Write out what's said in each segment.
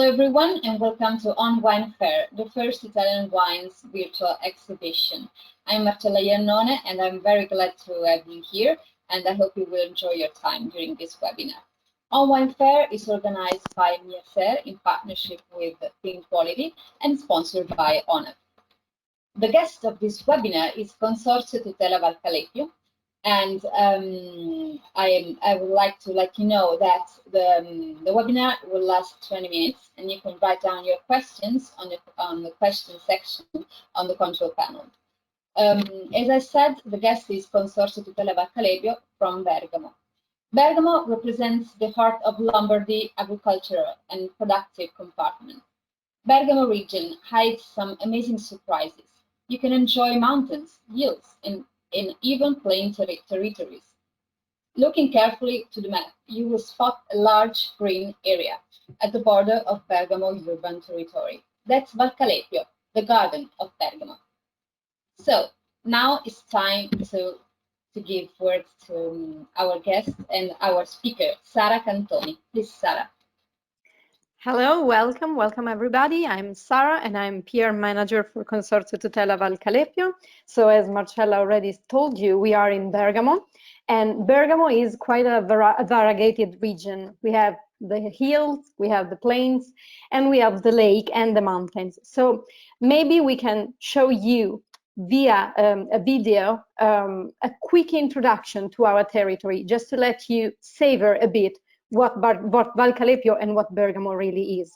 everyone, and welcome to On Wine Fair, the first Italian wines virtual exhibition. I'm Marcella Iannone, and I'm very glad to have you here, and I hope you will enjoy your time during this webinar. On Wine Fair is organized by MIASER in partnership with Think Quality and sponsored by ONEF. The guest of this webinar is Consorzio Tutela Valcalepio, and I would like to let you know that the webinar will last 20 minutes, and you can write down your questions on the question section on the control panel. As I said, the guest is Consorzio Tutela Valcalepio from Bergamo. Bergamo represents the heart of Lombardy agricultural and productive compartment. Bergamo region hides some amazing surprises. You can enjoy mountains, hills, and even plain territories. Looking carefully to the map, you will spot a large green area at the border of Bergamo urban territory. That's Valcalepio, the garden of Bergamo. So now it's time to give words to our guest and our speaker, Sara Cantoni. Please, Sara. Hello, welcome everybody. I'm Sara and I'm PR manager for Consorzio Tutela Valcalepio. So as Marcella already told you, we are in Bergamo, and Bergamo is quite a variegated region. We have the hills, we have the plains, and we have the lake and the mountains. So maybe we can show you via a video a quick introduction to our territory, just to let you savor a bit what Valcalepio and what Bergamo really is.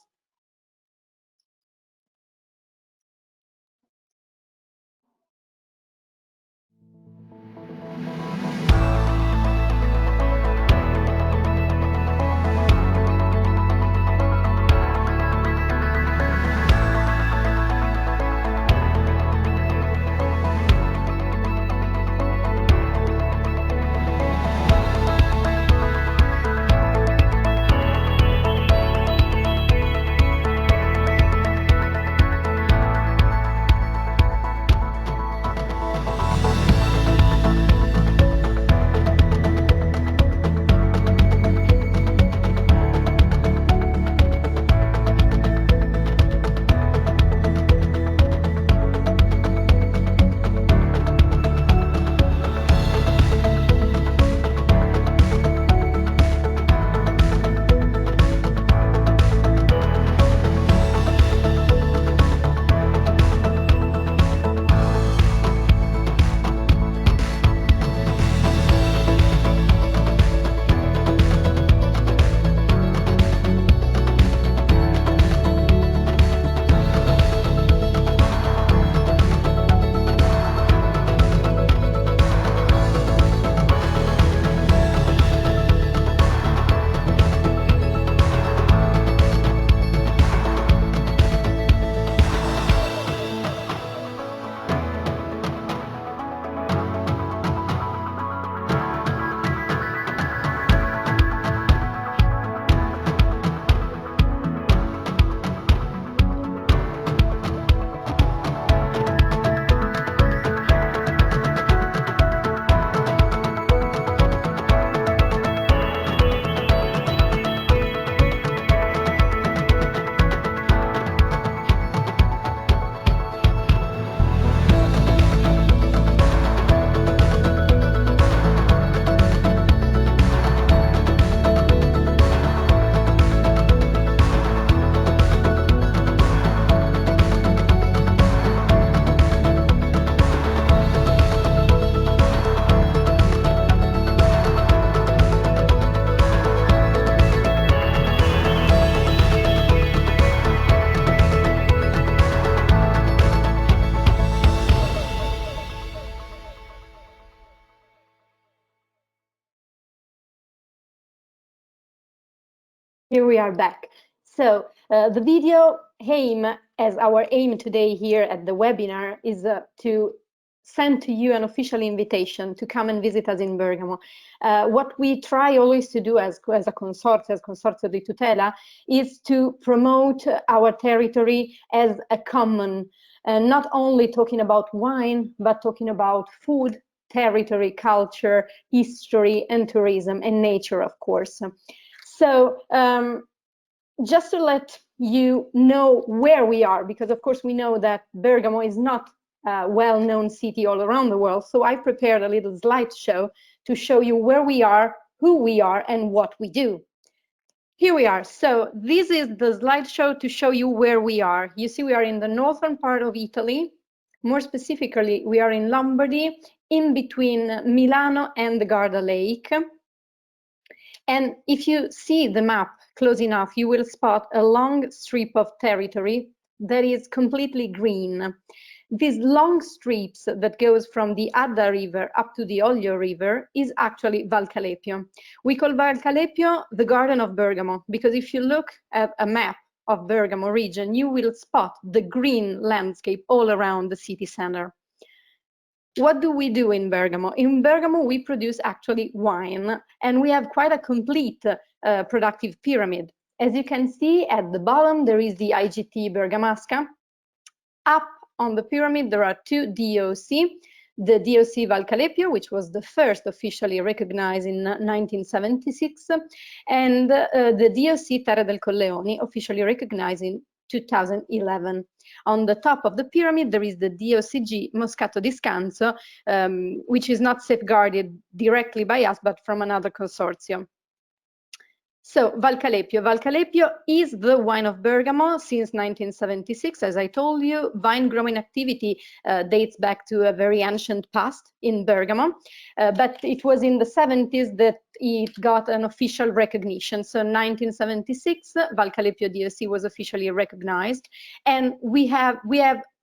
Here we are back. So the video as our aim today here at the webinar is to send to you an official invitation to come and visit us in Bergamo. What we try always to do as a consortium, as Consorzio di Tutela, is to promote our territory as a common, not only talking about wine, but talking about food, territory, culture, history, and tourism, and nature, of course. So just to let you know where we are, because of course we know that Bergamo is not a well-known city all around the world. So I prepared a little slideshow to show you where we are, who we are, and what we do. Here we are. So this is the slideshow to show you where we are. You see, we are in the northern part of Italy. More specifically, we are in Lombardy, in between Milano and the Garda Lake. And if you see the map close enough, you will spot a long strip of territory that is completely green. These long strips that goes from the Adda River up to the Oglio River is actually Valcalepio. We call Valcalepio the Garden of Bergamo, because if you look at a map of Bergamo region, you will spot the green landscape all around the city center. What do we do in Bergamo? In Bergamo, we produce actually wine, and we have quite a complete productive pyramid. As you can see at the bottom, there is the IGT Bergamasca. Up on the pyramid, there are two DOC. The DOC Valcalepio, which was the first officially recognized in 1976, and the DOC Terre del Colleoni, officially recognized in 2011. On the top of the pyramid, there is the DOCG Moscato di Scanso, which is not safeguarded directly by us, but from another consortium. So Valcalepio. Valcalepio is the wine of Bergamo since 1976. As I told you, vine growing activity dates back to a very ancient past in Bergamo, but it was in the 70s that it got an official recognition. So 1976, Valcalepio DOC was officially recognized, and we have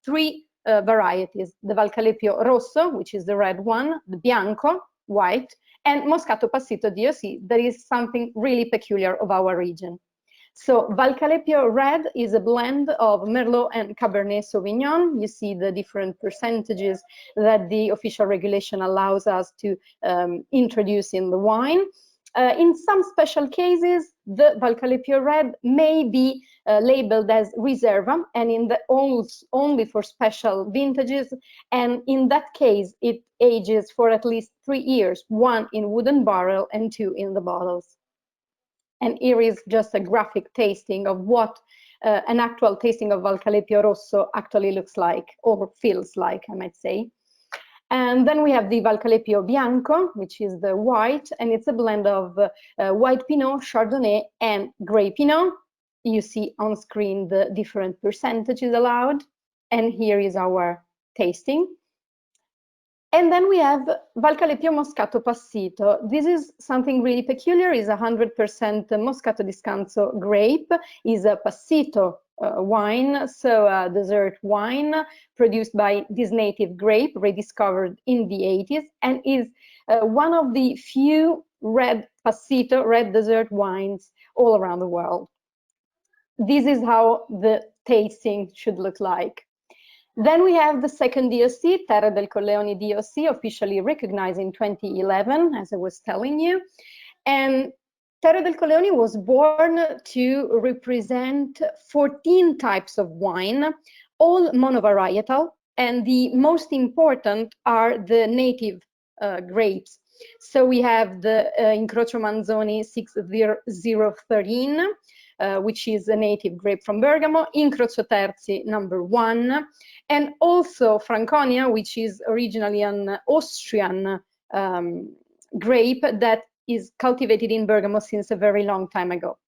three varieties: the Valcalepio Rosso, which is the red one, the Bianco, white, and Moscato Passito DOC, that is something really peculiar of our region. So Valcalepio Red is a blend of Merlot and Cabernet Sauvignon. You see the different percentages that the official regulation allows us to introduce in the wine. In some special cases, the Valcalepio Red may be labeled as Riserva, and in the only for special vintages. And in that case, it ages for at least 3 years, 1 in wooden barrel and 2 in the bottles. And here is just a graphic tasting of what an actual tasting of Valcalepio Rosso actually looks like, or feels like, I might say. And then we have the Valcalepio Bianco, which is the white, and it's a blend of white Pinot, Chardonnay, and Grey Pinot. You see on screen the different percentages allowed, and here is our tasting. And then we have Valcalepio Moscato Passito. This is something really peculiar. It's 100% Moscato di Scanso grape. Is a Passito wine, so a dessert wine produced by this native grape, rediscovered in the 80s, and is one of the few red Passito, red dessert wines all around the world. This is how the tasting should look like. Then we have the second DOC, Terre del Colleoni DOC, officially recognized in 2011, as I was telling you. And Terre del Colleoni was born to represent 14 types of wine, all monovarietal, and the most important are the native grapes. So we have the Incrocio Manzoni 6013, which is a native grape from Bergamo, Incrocio Terzi #1, and also Franconia, which is originally an Austrian grape that is cultivated in Bergamo since a very long time ago.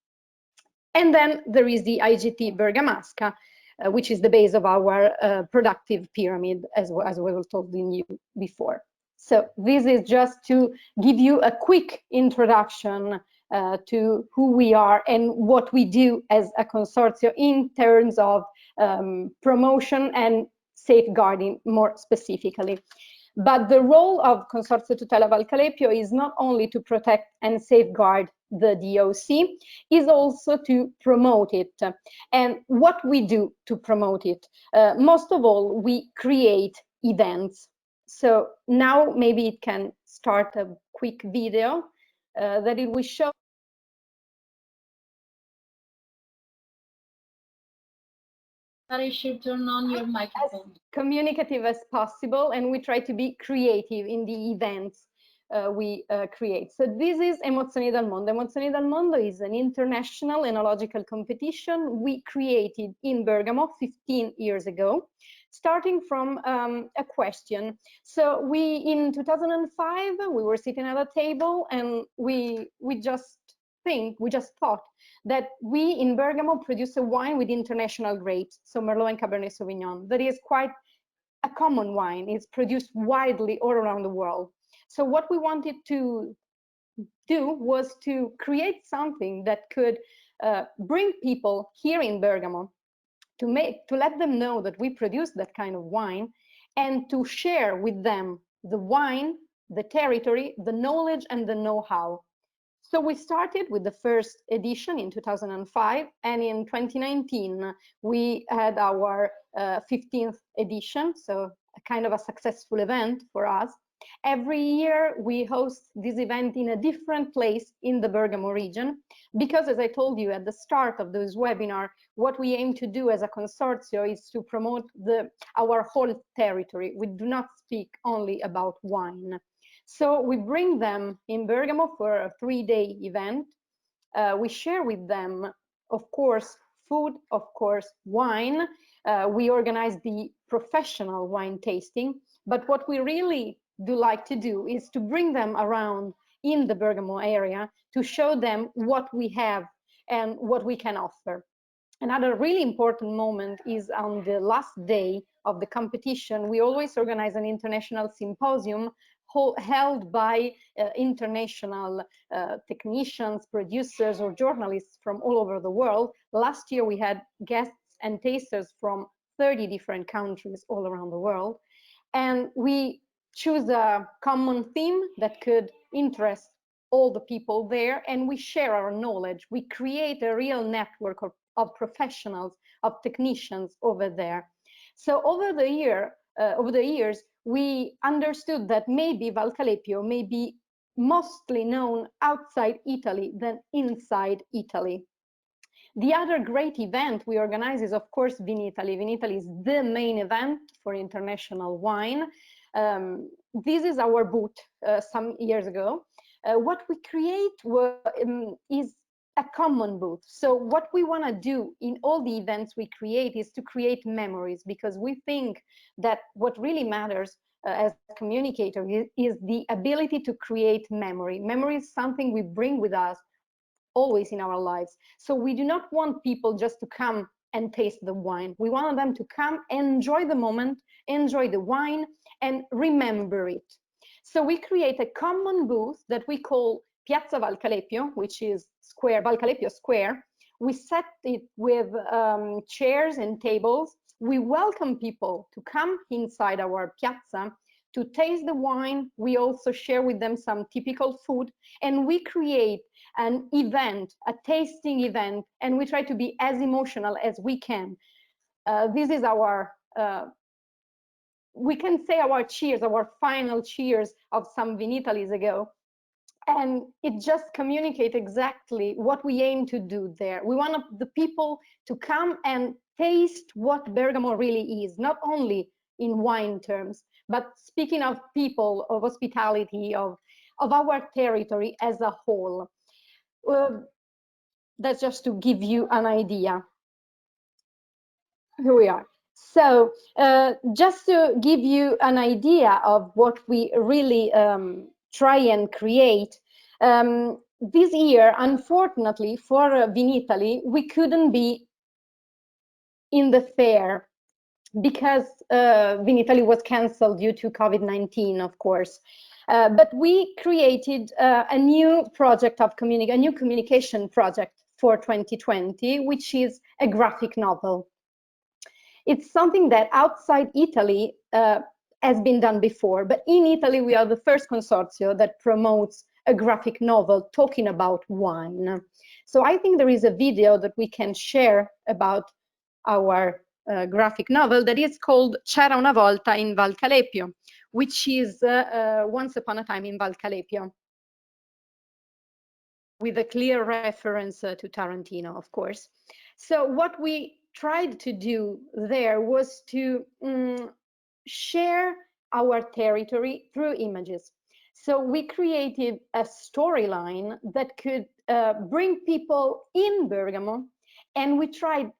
And then there is the IGT Bergamasca, which is the base of our productive pyramid, as we were told you before. So this is just to give you a quick introduction to who we are and what we do as a consortium in terms of promotion and safeguarding more specifically. But the role of Consorzio Tutela Valcalepio is not only to protect and safeguard the DOC, is also to promote it. And what we do to promote it, most of all, we create events. So now maybe it can start a quick video that it will show. You should turn on your microphone. As communicative as possible, and we try to be creative in the events. we create. So this is Emozioni dal Mondo. Emozioni dal Mondo is an international enological competition we created in Bergamo 15 years ago, starting from a question. So in 2005, we were sitting at a table and we just thought that we in Bergamo produce a wine with international grapes, so Merlot and Cabernet Sauvignon, that is quite a common wine. It's produced widely all around the world. So what we wanted to do was to create something that could bring people here in Bergamo to let them know that we produce that kind of wine, and to share with them the wine, the territory, the knowledge, and the know-how. So we started with the first edition in 2005, and in 2019 we had our 15th edition, so a kind of a successful event for us. Every year we host this event in a different place in the Bergamo region, because as I told you at the start of this webinar, what we aim to do as a consortio is to promote our whole territory. We do not speak only about wine. So we bring them in Bergamo for a 3-day event. We share with them, of course, food, of course, wine. We organize the professional wine tasting. But what we really do like to do is to bring them around in the Bergamo area to show them what we have and what we can offer. Another really important moment is on the last day of the competition. We always organize an international symposium held by international technicians, producers, or journalists from all over the world. Last year we had guests and tasters from 30 different countries all around the world. And we choose a common theme that could interest all the people there, and we share our knowledge. We create a real network of professionals, of technicians over there. So over the years, we understood that maybe Valcalepio may be mostly known outside Italy than inside Italy. The other great event we organize is, of course, Vinitaly. Vinitaly is the main event for international wine. This is our booth some years ago. What we create is a common booth. So what we want to do in all the events we create is to create memories, because we think that what really matters as a communicator is the ability to create memory. Memory is something we bring with us always in our lives. So we do not want people just to come and taste the wine. We want them to come, enjoy the moment, enjoy the wine, and remember it. So we create a common booth that we call Piazza Valcalepio, which is Square, Valcalepio Square. We set it with chairs and tables. We welcome people to come inside our piazza to taste the wine. We also share with them some typical food, and we create an event, a tasting event, and we try to be as emotional as we can. This is our, we can say our cheers, our final cheers of some Vinitalis ago. And it just communicates exactly what we aim to do there. We want the people to come and taste what Bergamo really is, not only in wine terms, but speaking of people, of hospitality, of our territory as a whole. That's just to give you an idea. Here we are. So just to give you an idea of what we really try and create, this year, unfortunately for Vinitaly, we couldn't be in the fair because Vinitaly was cancelled due to COVID-19, of course. But we created a new project of a new communication project for 2020, which is a graphic novel. It's something that outside Italy has been done before, but in Italy we are the first consortio that promotes a graphic novel talking about wine. So I think there is a video that we can share about our graphic novel that is called C'era una volta in Valcalepio, which is Once Upon a Time in Valcalepio, with a clear reference to Tarantino, of course. So what we tried to do there was to share our territory through images. So we created a storyline that could bring people in Bergamo, and we tried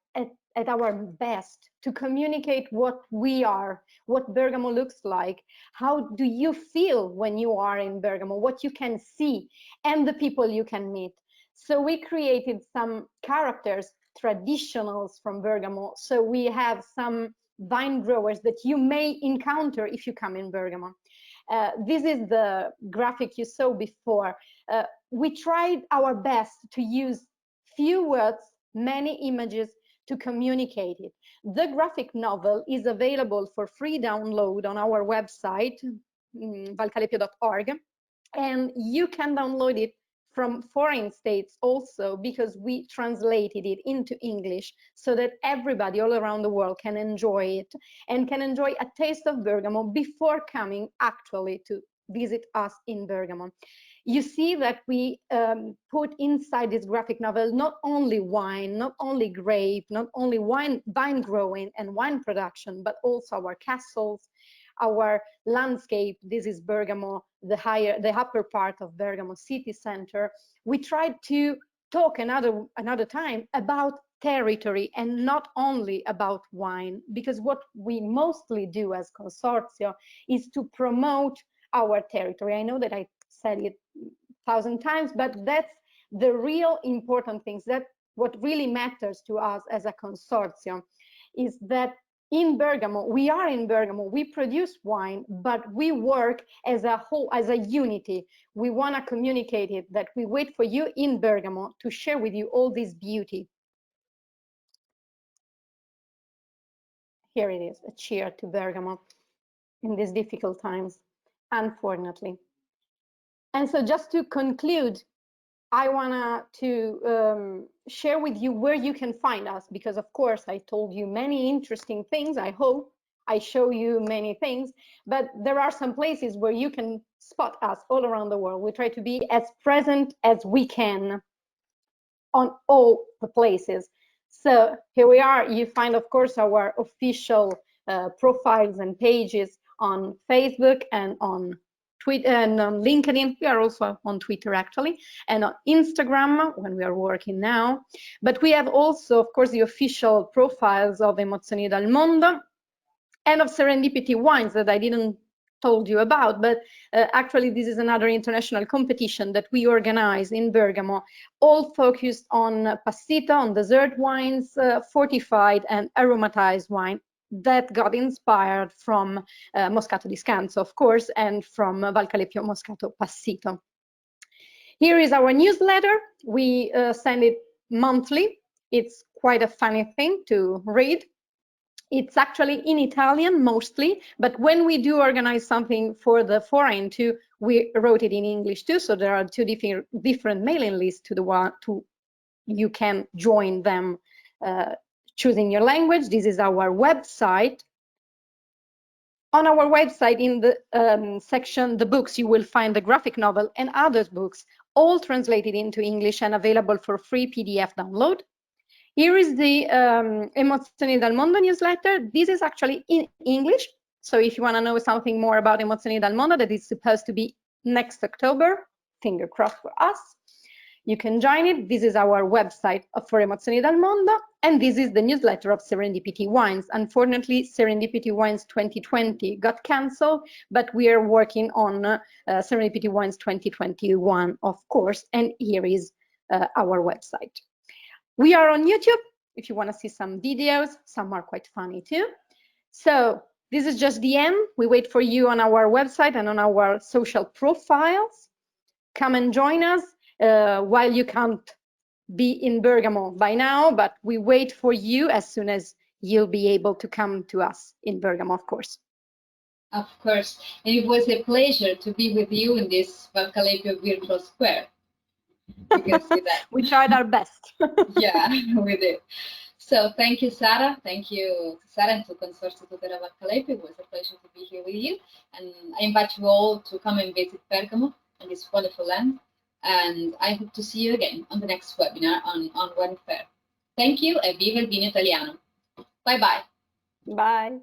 at our best to communicate what we are, what Bergamo looks like, how do you feel when you are in Bergamo, what you can see, and the people you can meet. So we created some characters, traditionals from Bergamo. So we have some vine growers that you may encounter if you come in Bergamo. This is the graphic you saw before. We tried our best to use few words, many images to communicate it. The graphic novel is available for free download on our website, valcalepio.org, and you can download it from foreign states also, because we translated it into English so that everybody all around the world can enjoy it and can enjoy a taste of Bergamo before coming actually to visit us in Bergamo. You see that we put inside this graphic novel not only wine, not only grape, not only vine growing and wine production, but also our castles, our landscape. This is Bergamo, the upper part of Bergamo city center. We tried to talk another time about territory and not only about wine, because what we mostly do as Consorzio is to promote our territory. I know that I said it 1,000 times, but that's the real important things. That what really matters to us as a consortium is that in Bergamo, we are in Bergamo, we produce wine, but we work as a whole, as a unity. We want to communicate it, that we wait for you in Bergamo to share with you all this beauty. Here it is, a cheer to Bergamo in these difficult times, unfortunately. And so just to conclude, I want to share with you where you can find us, because of course I told you many interesting things. I hope I show you many things, but there are some places where you can spot us all around the world. We try to be as present as we can on all the places. So here we are. You find, of course, our official profiles and pages on Facebook and on Twitter and on LinkedIn. We are also on Twitter, actually, and on Instagram when we are working now. But we have also, of course, the official profiles of Emozioni dal Mondo and of Serendipity Wines that I didn't told you about, but actually this is another international competition that we organize in Bergamo, all focused on passito, on dessert wines, fortified and aromatized wine that got inspired from Moscato di Scanzo, of course, and from Valcalepio Moscato Passito. Here is our newsletter. We send it monthly. It's quite a funny thing to read. It's actually in Italian mostly, but when we do organize something for the foreign too, we wrote it in English too. So there are two different mailing lists to the one you can join them choosing your language. This is our website. On our website, in the section, the books, you will find the graphic novel and other books, all translated into English and available for free PDF download. Here is the Emozioni dal Mondo newsletter. This is actually in English. So if you want to know something more about Emozioni dal Mondo, that is supposed to be next October, finger crossed for us, you can join it. This is our website for Emozioni dal Mondo, and this is the newsletter of Serendipity Wines. Unfortunately, Serendipity Wines 2020 got cancelled, but we are working on Serendipity Wines 2021, of course, and here is our website. We are on YouTube if you want to see some videos. Some are quite funny too. So this is just the end. We wait for you on our website and on our social profiles. Come and join us while you can't be in Bergamo by now, but we wait for you as soon as you'll be able to come to us in Bergamo, of course. Of course. And it was a pleasure to be with you in this Valcalepio Virtual Square. You can see that. We tried our best. Yeah, we did. So thank you, Sara. Thank you, Sara, and to Consorzio Tutela Valcalepio. It was a pleasure to be here with you. And I invite you all to come and visit Bergamo and this wonderful land. And I hope to see you again on the next webinar on Wine Fair. Thank you, e viva il vino italiano. Bye-bye. Bye.